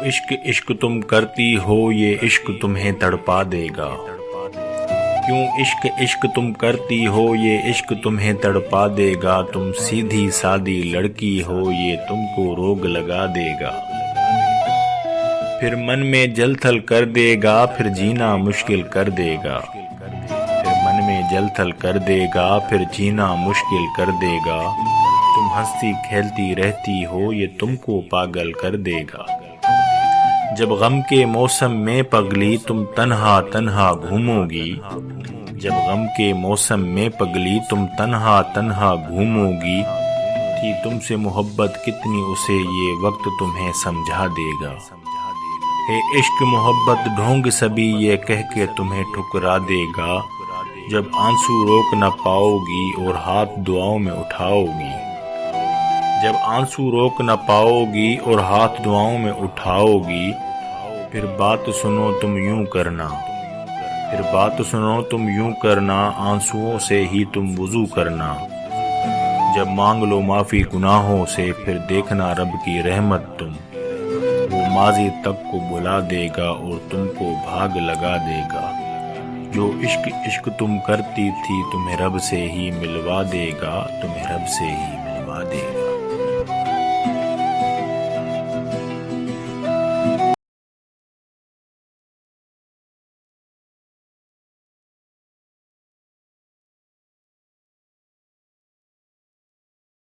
عشق عشق تم کرتی ہو یہ عشق تمہیں تڑپا دے گا، کیوں عشق عشق تم کرتی ہو یہ عشق تمہیں تڑپا دے گا، تم سیدھی سادی لڑکی ہو یہ تم کو روگ لگا دے گا، پھر من میں جل تھل کر دے گا، پھر جینا مشکل کر دے گا، پھر من میں جل تھل کر دے گا، پھر جینا مشکل کر دے گا، تم ہنستی کھیلتی رہتی ہو یہ تم کو پاگل کر دے گا، جب غم کے موسم میں پگلی تم تنہا تنہا گھومو گی، جب غم کے موسم میں پگلی تم تنہا تنہا گھومو گی، تھی تم سے محبت کتنی اسے یہ وقت تمہیں سمجھا دے گا، ہے عشق محبت ڈھونگ سبھی یہ کہہ کے تمہیں ٹھکرا دے گا، جب آنسو روک نہ پاؤ گی اور ہاتھ دعاؤں میں اٹھاؤ گی، جب آنسو روک نہ پاؤ گی اور ہاتھ دعاؤں میں اٹھاؤ گی، پھر بات سنو تم یوں کرنا، پھر بات سنو تم یوں کرنا، آنسوؤں سے ہی تم وضو کرنا، جب مانگ لو معافی گناہوں سے پھر دیکھنا رب کی رحمت تم، وہ ماضی تک کو بلا دے گا اور تم کو بھاگ لگا دے گا، جو عشق عشق تم کرتی تھی تمہیں رب سے ہی ملوا دے گا، تمہیں رب سے ہی ملوا دے گا۔